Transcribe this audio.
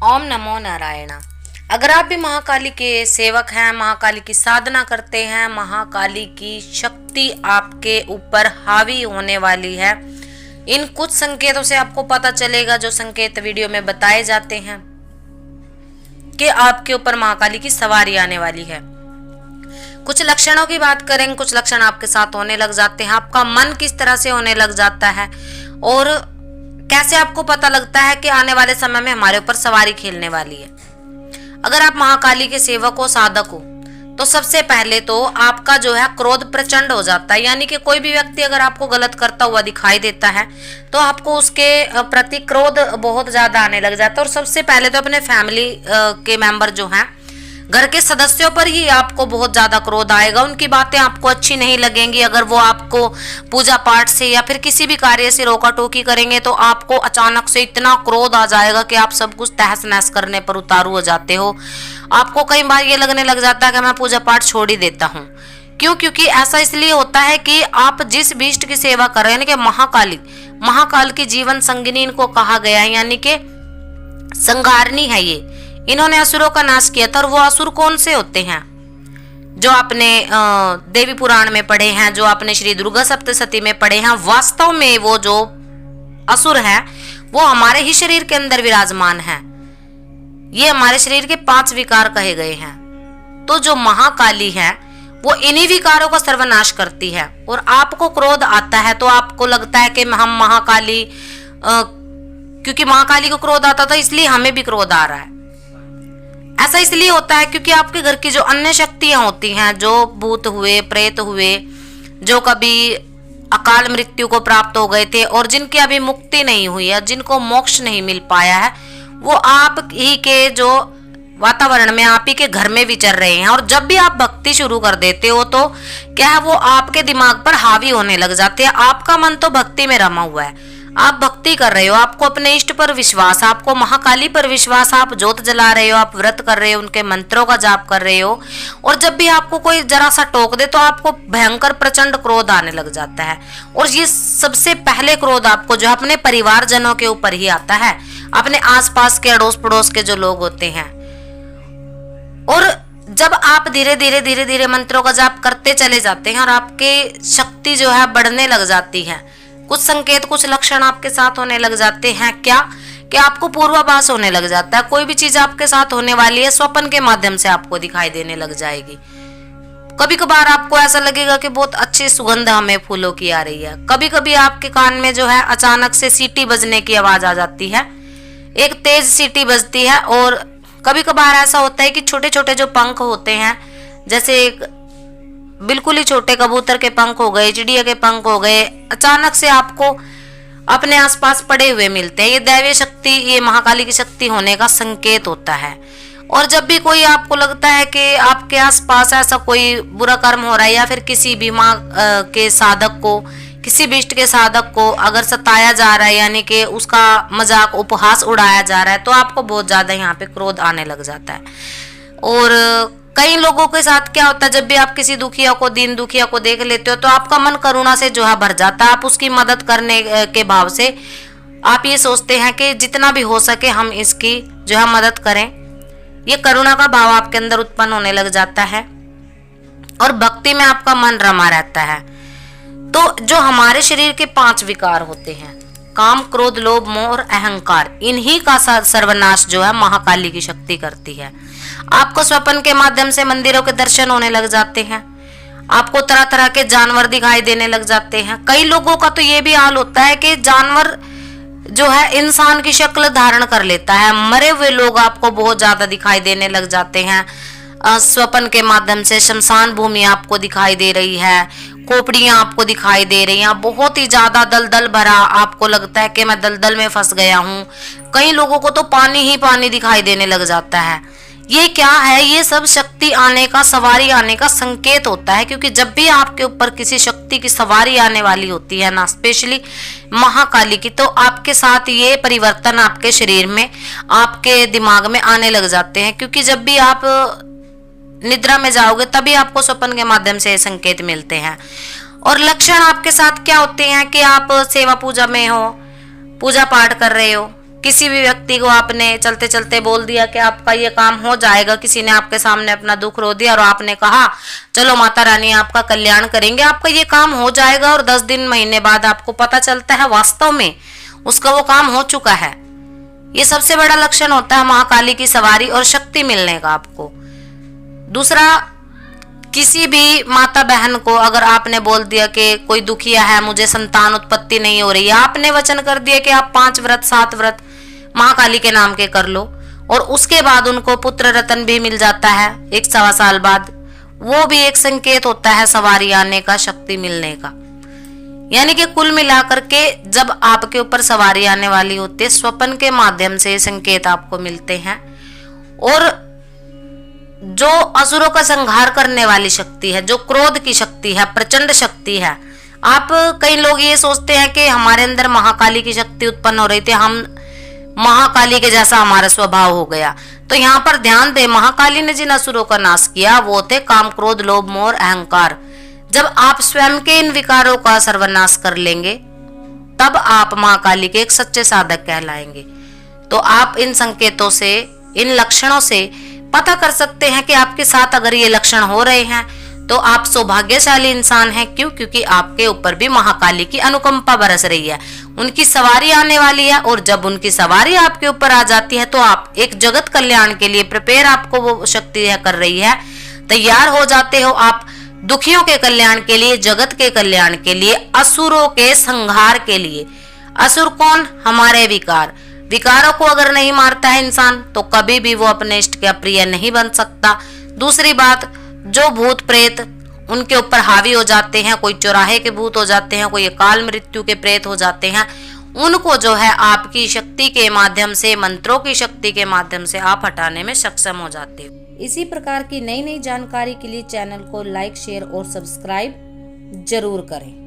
ओम नमो नारायण। अगर आप भी महाकाली के सेवक हैं, महाकाली की साधना करते हैं, महाकाली की शक्ति आपके ऊपर हावी होने वाली है, इन कुछ संकेतों से आपको पता चलेगा, जो संकेत वीडियो में बताए जाते हैं कि आपके ऊपर महाकाली की सवारी आने वाली है। कुछ लक्षणों की बात करेंगे, कुछ लक्षण आपके साथ होने लग जाते हैं, आपका मन किस तरह से होने लग जाता है और कैसे आपको पता लगता है कि आने वाले समय में हमारे ऊपर सवारी खेलने वाली है। अगर आप महाकाली के सेवक हो, साधक हो, तो सबसे पहले तो आपका जो है क्रोध प्रचंड हो जाता है। यानी कि कोई भी व्यक्ति अगर आपको गलत करता हुआ दिखाई देता है तो आपको उसके प्रति क्रोध बहुत ज्यादा आने लग जाता है। और सबसे पहले तो अपने फैमिली के मेंबर जो हैं, घर के सदस्यों पर ही आपको बहुत ज्यादा क्रोध आएगा। उनकी बातें आपको अच्छी नहीं लगेंगी। अगर वो आपको पूजा पाठ से या फिर किसी भी कार्य से रोका टोकी करेंगे तो आपको अचानक से इतना क्रोध आ जाएगा कि आप सब कुछ तहस नहस करने पर उतारू हो जाते हो। आपको कई बार ये लगने लग जाता है कि मैं पूजा पाठ छोड़ ही देता हूँ। क्यों? क्योंकि ऐसा इसलिए होता है कि आप जिस भी इष्ट की सेवा कर रहे हैं, यानी कि महाकाल की जीवन संगिनी इनको कहा गया है, यानी कि संहारनी है ये। इन्होंने असुरों का नाश किया था। और वो असुर कौन से होते हैं? जो आपने देवी पुराण में पढ़े हैं, जो आपने श्री दुर्गा सप्तशती में पढ़े हैं, वास्तव में वो जो असुर है वो हमारे ही शरीर के अंदर विराजमान है। ये हमारे शरीर के 5 विकार कहे गए हैं। तो जो महाकाली है वो इन्हीं विकारों का सर्वनाश करती है। और आपको क्रोध आता है तो आपको लगता है कि हम महाकाली, क्योंकि महाकाली को क्रोध आता था इसलिए हमें भी क्रोध आ रहा है। ऐसा इसलिए होता है क्योंकि आपके घर की जो अन्य शक्तियां होती हैं, जो भूत हुए, प्रेत हुए, जो कभी अकाल मृत्यु को प्राप्त हो गए थे और जिनकी अभी मुक्ति नहीं हुई है, जिनको मोक्ष नहीं मिल पाया है, वो आप ही के जो वातावरण में, आप ही के घर में विचर रहे हैं। और जब भी आप भक्ति शुरू कर देते हो तो क्या है, वो आपके दिमाग पर हावी होने लग जाते हैं। आपका मन तो भक्ति में रमा हुआ है, आप भक्ति कर रहे हो, आपको अपने इष्ट पर विश्वास, आपको महाकाली पर विश्वास, आप जोत जला रहे हो, आप व्रत कर रहे हो, उनके मंत्रों का जाप कर रहे हो। और जब भी आपको कोई जरा सा टोक दे तो आपको भयंकर प्रचंड क्रोध आने लग जाता है। और ये सबसे पहले क्रोध आपको जो अपने परिवारजनों के ऊपर ही आता है, अपने आसपास के अड़ोस पड़ोस के जो लोग होते हैं। और जब आप धीरे धीरे मंत्रों का जाप करते चले जाते हैं और आपकी शक्ति जो है बढ़ने लग जाती है, कुछ संकेत, कुछ लक्षण आपके साथ होने लग जाते हैं। क्या कि आपको पूर्वाभास होने लग जाता है। कोई भी चीज आपके साथ होने वाली है स्वप्न के माध्यम से आपको दिखाई देने लग जाएगी। कभी कभार आपको ऐसा लगेगा कि बहुत अच्छी सुगंध हमें फूलों की आ रही है। कभी कभी आपके कान में जो है अचानक से सीटी बजने की आवाज आ जाती है, एक तेज सीटी बजती है। और कभी कभार ऐसा होता है कि छोटे छोटे जो पंख होते हैं, जैसे एक बिल्कुल ही छोटे कबूतर के पंख हो गए, चिड़िया के पंख हो गए, अचानक से आपको अपने आसपास पड़े हुए मिलते हैं। ये दैवीय शक्ति, ये महाकाली की शक्ति होने का संकेत होता है। और जब भी कोई आपको लगता है कि आपके आसपास ऐसा कोई बुरा कर्म हो रहा है या फिर किसी भी माँ के साधक को, किसी भी इष्ट के साधक को अगर सताया जा रहा है, यानी कि उसका मजाक उपहास उड़ाया जा रहा है, तो आपको बहुत ज्यादा यहाँ पे क्रोध आने लग जाता है। और कई लोगों के साथ क्या होता है, जब भी आप किसी दुखिया को, दीन दुखिया को देख लेते हो तो आपका मन करुणा से जो है भर जाता है। आप उसकी मदद करने के भाव से आप ये सोचते हैं कि जितना भी हो सके हम इसकी जो है मदद करें। ये करुणा का भाव आपके अंदर उत्पन्न होने लग जाता है और भक्ति में आपका मन रमा रहता है। तो जो हमारे शरीर के 5 विकार होते हैं, काम, क्रोध, लोभ, मोह और अहंकार, इन्हीं का सर्वनाश जो है महाकाली की शक्ति करती है। आपको स्वप्न के माध्यम से मंदिरों के दर्शन होने लग जाते हैं, आपको तरह तरह के जानवर दिखाई देने लग जाते हैं। कई लोगों का तो ये भी हाल होता है कि जानवर जो है इंसान की शक्ल धारण कर लेता है। मरे हुए लोग आपको बहुत ज्यादा दिखाई देने लग जाते हैं स्वप्न के माध्यम से। शमशान भूमि आपको दिखाई दे रही है, खोपड़ियां आपको दिखाई दे रही हैं, बहुत ही ज्यादा दलदल भरा, आपको लगता है कि मैं दलदल में फंस गया हूँ। कई लोगों को तो पानी ही पानी दिखाई देने लग जाता है। ये क्या है? ये सब शक्ति आने का, सवारी आने का संकेत होता है। क्योंकि जब भी आपके ऊपर किसी शक्ति की सवारी आने वाली होती है ना, स्पेशली महाकाली की, तो आपके साथ ये परिवर्तन आपके शरीर में, आपके दिमाग में आने लग जाते हैं। क्योंकि जब भी आप निद्रा में जाओगे तभी आपको स्वप्न के माध्यम से संकेत मिलते हैं। और लक्षण आपके साथ क्या होते हैं कि आप सेवा पूजा में हो, पूजा पाठ कर रहे हो, किसी भी व्यक्ति को आपने चलते चलते बोल दिया कि आपका ये काम हो जाएगा, किसी ने आपके सामने अपना दुख रो दिया और आपने कहा चलो माता रानी आपका कल्याण करेंगे, आपका ये काम हो जाएगा, और 10 दिन महीने बाद आपको पता चलता है वास्तव में उसका वो काम हो चुका है। ये सबसे बड़ा लक्षण होता है महाकाली की सवारी और शक्ति मिलने का आपको। दूसरा, किसी भी माता बहन को अगर आपने बोल दिया कि कोई दुखिया है, मुझे संतान उत्पत्ति नहीं हो रही है, आपने वचन कर दिया कि आप 5 व्रत 7 व्रत महाकाली के नाम के कर लो, और उसके बाद उनको पुत्र रतन भी मिल जाता है 1-1.25 साल बाद, वो भी एक संकेत होता है सवारी आने का, शक्ति मिलने का। यानी कि कुल मिलाकर के जब आपके ऊपर सवारी आने वाली होती है, स्वप्न के माध्यम से संकेत आपको मिलते हैं। और जो असुरों का संहार करने वाली शक्ति है, जो क्रोध की शक्ति है, प्रचंड शक्ति है। आप कई लोग ये सोचते हैं कि हमारे अंदर महाकाली की शक्ति उत्पन्न हो रही थी, हम महाकाली के जैसा हमारा स्वभाव हो गया। तो यहाँ पर ध्यान दे, महाकाली ने जिन असुरों का नाश किया वो थे काम, क्रोध, लोभ, मोह, अहंकार। जब आप स्वयं के इन विकारों का सर्वनाश कर लेंगे तब आप महाकाली के एक सच्चे साधक कहलाएंगे। तो आप इन संकेतों से, इन लक्षणों से पता कर सकते हैं कि आपके साथ अगर ये लक्षण हो रहे हैं तो आप सौभाग्यशाली इंसान हैं। क्यों? क्योंकि आपके ऊपर भी महाकाली की अनुकंपा बरस रही है, उनकी सवारी आने वाली है। और जब उनकी सवारी आपके ऊपर आ जाती है तो आप एक जगत कल्याण के लिए प्रिपेयर, आपको वो शक्ति कर रही है, तैयार हो जाते हो आप दुखियों के कल्याण के लिए, जगत के कल्याण के लिए, असुरों के संहार के लिए। असुर कौन? हमारे विकार। विकारों को अगर नहीं मारता है इंसान तो कभी भी वो अपने इष्ट का प्रिय नहीं बन सकता। दूसरी बात, जो भूत प्रेत उनके ऊपर हावी हो जाते हैं, कोई चौराहे के भूत हो जाते हैं, कोई अकाल मृत्यु के प्रेत हो जाते हैं, उनको जो है आपकी शक्ति के माध्यम से, मंत्रों की शक्ति के माध्यम से आप हटाने में सक्षम हो जाते हो। इसी प्रकार की नई नई जानकारी के लिए चैनल को लाइक, शेयर और सब्सक्राइब जरूर करें।